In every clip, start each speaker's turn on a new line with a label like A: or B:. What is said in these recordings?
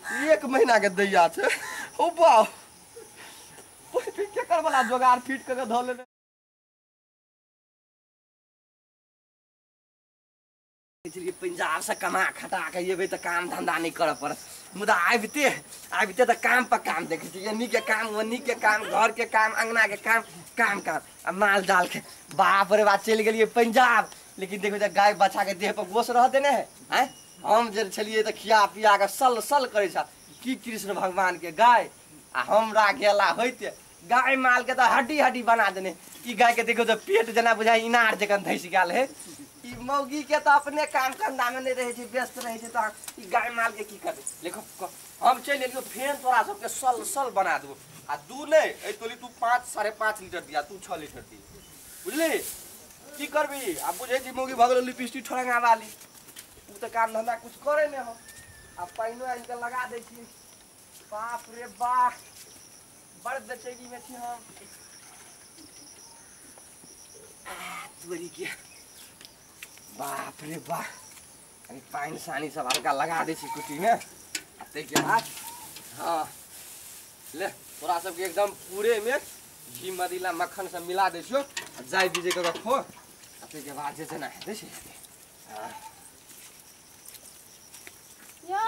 A: 1 महीना के दैया छे ओ बाप केकर वाला जोगाड़ फीट के धो लेने पंजाब से कमा खटा के ये तो काम धंधा नहीं कर पड़त मुदा आबिते तो काम पर काम देखे छी एनी के काम वनी के काम घर के काम अंगना के काम माल डाल के बाप रे बाप चल गेलिए पंजाब लेकिन देखो तो गाय बच्चा के देह पर गोश रहते ने हैं हम जे छलिए तो खिया पिया के सल करे छ की कृष्ण भगवान के गाय आ हमरा गेला होइते गाय माल के तो हड्डी बना देने ई गाय के देखो तो पेट जना बुझाई इनार जकन धैस गेल है ई मौगी के तो अपने काम धंधा में नहीं रहे व्यस्त रहे तो ई गाय माल के की करे देखो हम चल एलियो फेन तोरा सबके सल बना देबो आ तू नहीं ए तोली तू 5.5 लीटर दिया तू 6 लीटर दी बुझली की करबी अब बुझे जी मौगी भगल लिपस्टिक ठोरंगा वाली उ तो काम धंधा कुछ करे ने हो अब पाइनो इनके लगा दे छी बाप रे बाप बड़ बेचैनी में छी हम तोरी के बाप रे बाप अरे पानी सानी सब हल्का लगा दे छी कुटी में ते के बाद हां ले तोरा सब के एकदम पूरे में घी मदिला मक्खन सब मिला दे छियो जाय दीजे के रखो ते के बाद जे ना दे छी हां
B: यो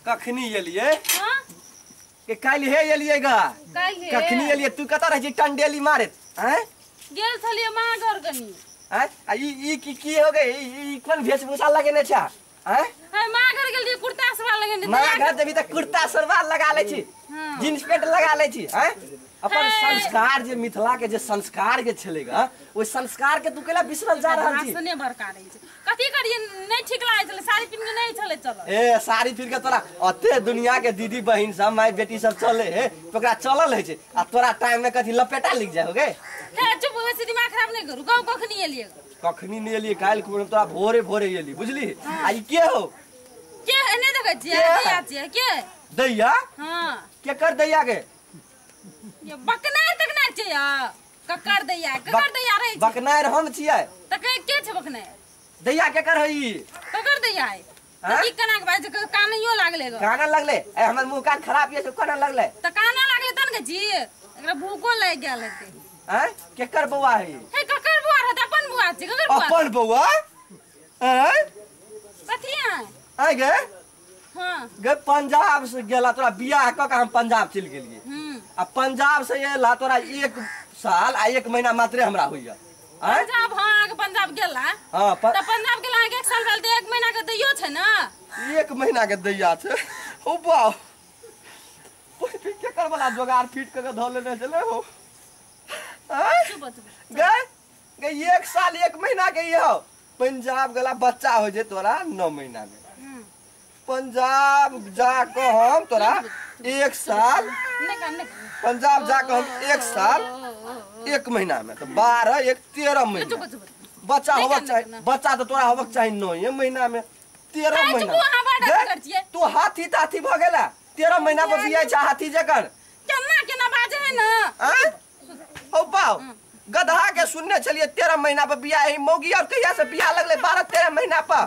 B: कखनी एलिए
A: हां के काल हे एलिएगा कखनी एलिए तू कता रह जी टंडेली मारे हैं
B: गेल थलिए मागर गनी
A: हैं ई की हो गई ई कोन वेशभूषा लगेने छ हैं
B: मागर गेल कुर्ता सलवार लगेने
A: मागर जब तक कुर्ता सलवार लगा ले छी जींस पैंट लगा ले छी हैं अपन संस्कार जे मिथिला के जे संस्कार के छलेगा ओइ संस्कार के तू केला बिसरल जा रहल छी
B: सने बरका रही छै कथि करिए नहीं ठीक लागे चले साड़ी पिन के नहीं चले चल
A: ए साड़ी पिन के तोरा अते दुनिया के दीदी बहिन सब माई बेटी सब चले है तोरा चलल है छै आ तोरा टाइम में कथि लपेटा लिख जाओगे
B: हे चुप वैसे दिमाग खराब नहीं करू गांव कखनी एलिए काल को तोरा भोरे एली बुझली आ ई के हो के एने देखे छियै दैया छियै के
A: दैया
B: हां
A: के कर दैया के
B: ये बकनार तकनार छै या ककर दैया रही
A: बकनार हम छियै
B: त के छै बकनार
A: दैया के कर हई
B: ककर दैया है ई कना के बाज कानियो लागले
A: काना लगले ए हमर मुंह कान खराब ये काना लगले
B: त काना लागले तन के जी एकरा भूको लाग गेल हेते
A: हैं केकर बौआ है
B: हे ककर बौआ रहत अपन बौआ छै ककर बौआ
A: अपन बौआ हैं
B: कथि है
A: आ गे
B: हां
A: गे पंजाब से गेला तोरा बियाह क के हम पंजाब चल गेलिए आ पंजाब से एला तोरा 1 साल आ 1 महीना मात्रे हमरा होइया
B: पंजाब हां आगे पंजाब गेला
A: हां
B: त पंजाब गेला 1 साल भेल त 1 महीना के दैयो छै ना
A: 1 महीना के दैया छै ओ बाप केकर वाला जोगाड़ फीट के धो लेने चले हो गे 1 साल 1 महीना के ये हो पंजाब गेला बच्चा हो जे तोरा 9 महीना में पंजाब जाके हम तोरा 1 साल पंजाब जाके हम 1 साल 1 महीना में तो 12 1 13 महीना बच्चा होबक चाहिए बच्चा तो तोरा होबक चाहिए 9 महीना में 13 महीना तू हाथी ताथी भ गेला 13 महीना पर बियाह छ हाथी जकर
B: केना बाजे है ना
A: ओ बाऊ गधा के सुनने चलिए 13 महीना पर बियाह है मौगी और कहिया से बियाह लगले 12-13 महीना पर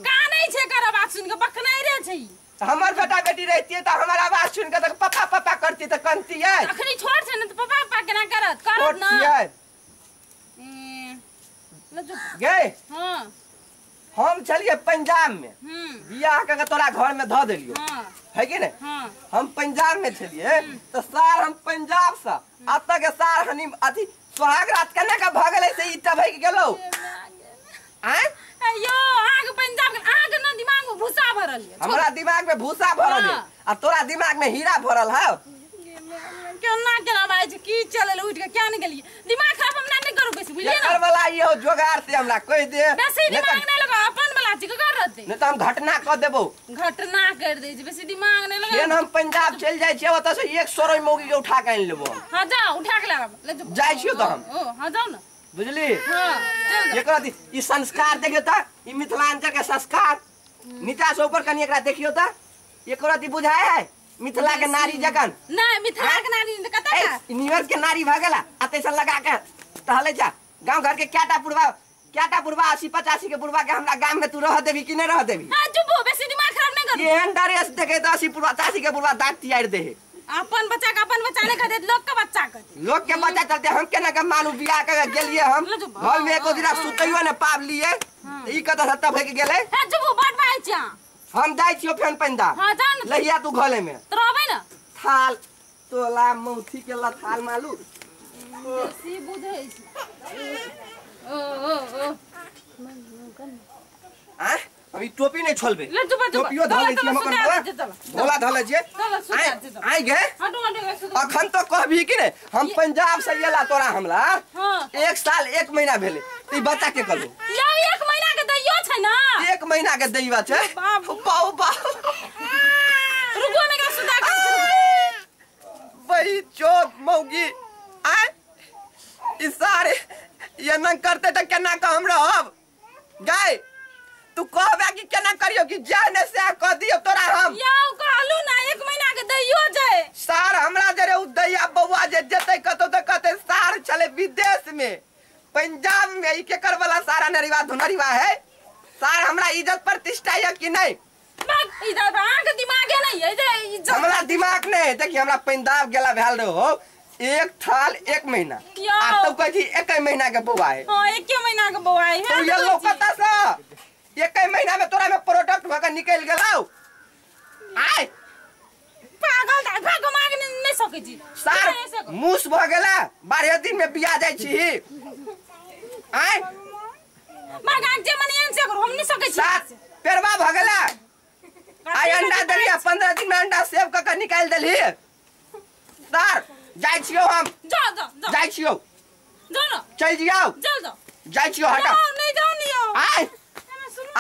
B: का नहीं छे कर बात सुन के बकनाई रे छै
A: हमर बेटा बेटी रहती त हमर आवाज सुन के त पापा करती त कंती है
B: अखनी छोड़ छै न त पापा केना करत ना
A: गे
B: हां
A: हम चलिए पंजाब में बियाह के तोरा घर में ध देलियो है कि नहीं हम पंजाब में चलिए तो सार हम पंजाब से अब तक सार हनी अथी सुहाग रात कने का भ गेले से इटा भई गेलो हैं
B: अयो आग पंजाब के आग न दिमाग में भूसा भरल है
A: हमरा दिमाग में भूसा भरल है आ तोरा दिमाग में हीरा भरल है
B: केना बाज की चलल उठ के क्या नहीं गेली दिमाग खराब हमरा नहीं करू बेसी बुझलिए
A: ना कर वाला ये हो जोगाड़ से हमरा कह दे
B: बेसी दिमाग नहीं लगा अपन वाला छी कर रहते
A: नहीं तो हम घटना क देबो
B: घटना कर दे बेसी दिमाग नहीं लगा
A: केन हम पंजाब चल जाय छी ओत से 100 रोई मौगी के उठा के आन लेबो
B: हां जा उठा के ले
A: जाय छियो त हम
B: हां जाओ ना
A: बुझली
B: हां चल
A: एकरा ई संस्कार देखियो त ई मिथिलांचल के संस्कार नीचा से ऊपर कनी एकरा देखियो त एकरा दी बुझाय है मिथिला के नारी जगन
B: नहीं मिथिला के नारी कता
A: न्यूयॉर्क के नारी भ गेला अते से लगा के टहले जा गांव घर के क्याटा पुरवा क्याटा बुढ़वा 80-85 के बुढ़वा के हमरा गांव में तू रह देबी कि नहीं रह देबी?
B: हां चुप बेसी दिमाग खराब नहीं कर।
A: ये ड्रेस देखे तो 80-85 के बुढ़वा दांत तियार दे।
B: अपन बच्चा का अपन बच्चा नहीं कहते, लोग का बच्चा कहते।
A: लोग के बच्चा चलते हम केना के मानू बियाह के गेलिए हम घर में एको दिन सुतइयो ने पाब लिए ई कत सत्ता भे के गेले।
B: हां चुप बात बाई छ
A: हम जाई छियो फेन पंदा।
B: हां जान
A: लहिया तू घले में
B: तो रहबे ना
A: थाल तोला मौथी के लथाल मालू
B: बेसी बुझै छ। ओ
A: आ अभी टोपी नहीं छोलबे
B: ले चुप चुप
A: टोपियो धले छी हम अपन भोला धले छी आई गे अखन तो कहबी कि ने हम पंजाब से एला तोरा हमला 1 साल 1 महीना भेले ई बच्चा के कहलू
B: या 1 महीना के दैयो छै ना
A: 1 महीना के दैवा छै बाऊ बाऊ
B: रुको में का सुधा कर
A: वही चोप मौगी आ ई सारे ये न करते त केना का हम रहब गाय तू कहबे कि केना करियो कि जाने से कह दियो तोरा हम
B: याओ कहलू ना 1 महीना के दैयो छै
A: सार हमरा जरे उ दैया बौआ जे जते कतो त कते सार चले विदेश में पंजाब में ई के कर वाला सारा नरीवा धुनरीवा है सार हमरा इज्जत प्रतिष्ठा है कि नहीं
B: इधर आंख दिमाग है नहीं है जे
A: हमरा दिमाग नहीं देखि हमरा पंजाब गेला भेल रहो 1 साल 1 महीना आ तो कथि 1 महीना के बौआ है
B: हां 1 महीना के बौआ है
A: तो ये लोकता सा 1 महीना में तोरा में प्रोडक्ट भगा निकल गेलौ आय
B: पागल दा भागो मांग नहीं सके जी
A: सार मूस भ गेला 12 दिन में बिया जाय छी आय
B: मांग जे मने से हम नहीं सके छी
A: सार पेरवा भ गेला आय अंडा देलिया 15 दिन में अंडा सेव क के निकाल देली सार जाय छियो हम
B: जा जा
A: जाय छियो
B: जा ना
A: चल जियो
B: चल जा
A: जाय छियो हटा
B: नहीं जाओ नहीं
A: आय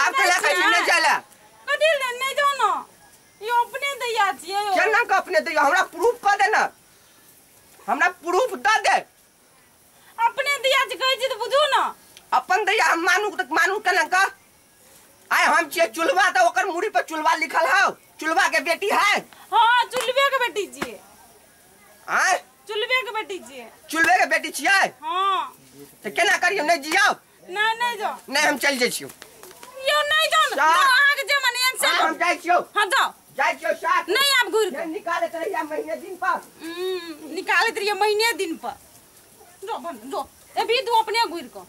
A: आप के लगा छी नहीं जाला
B: कथि नहीं जाओ ना यो अपने दैया छिए
A: केना के अपने दैया हमरा प्रूफ प दे ना हमरा प्रूफ द दे
B: अपने दैया छी कहै छी त बुझू ना
A: अपन दैया हम मानू केना का आय हम छिए चुलवा त ओकर मुड़ी पर चुलवा लिखल हौ चुलवा के बेटी है
B: हां चुलवे के बेटी छिए
A: आय
B: चुलवे के बेटी छिए
A: चुलवे के बेटी छिए
B: हां
A: त केना करियो नहीं जियो
B: नहीं जाओ
A: नहीं हम चल जाय छियो
B: यो नहीं जाओ ना आगे जे मने से
A: हम जाय छियो
B: हां जाओ
A: जाय छियो साथ
B: नहीं आप घुर
A: निकाले त रहिया महीने दिन पर
B: निकाले त रहिया महीने दिन पर जो बन जो ए भी तू अपने घुर को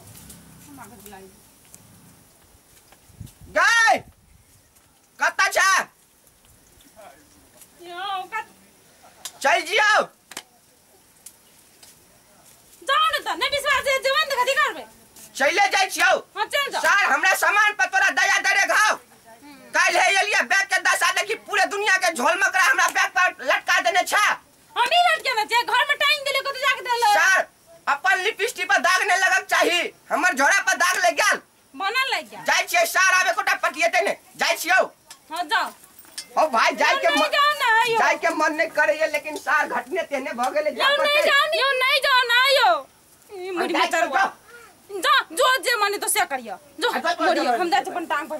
A: गाय कत्ता छा
B: यो कत
A: चल जियो
B: जाओ ना त नहीं विश्वास है जवान त कथि करबे
A: चले जाय छियो
B: हां चल जा
A: सर हमरा सामान पर तोरा दया दरे घाव काल है एलिया बैग के 10 आदमी की पूरे दुनिया के झोल मकरा हमरा बैग पर लटका देने छा
B: हम ही लटके ना छे घर में टाइम देले को तो जाके देलो
A: सर अपन लिपस्टिक पर दाग नहीं लगक चाहिए हमर झोरा पर दाग लग गेल
B: बनल लग गया
A: जाय छियै सर आबे कोटा पटिएते ने जाय छियो
B: हां जाओ
A: ओ भाई जाय के
B: जाओ ना यो
A: जाय के मन नहीं करे लेकिन सर घटने तेने भ गेले
B: यो नहीं जाओ ना यो मुड़ी मतर जा जो जे माने तो से करियो जो मरियो हम जाते अपन टांग पर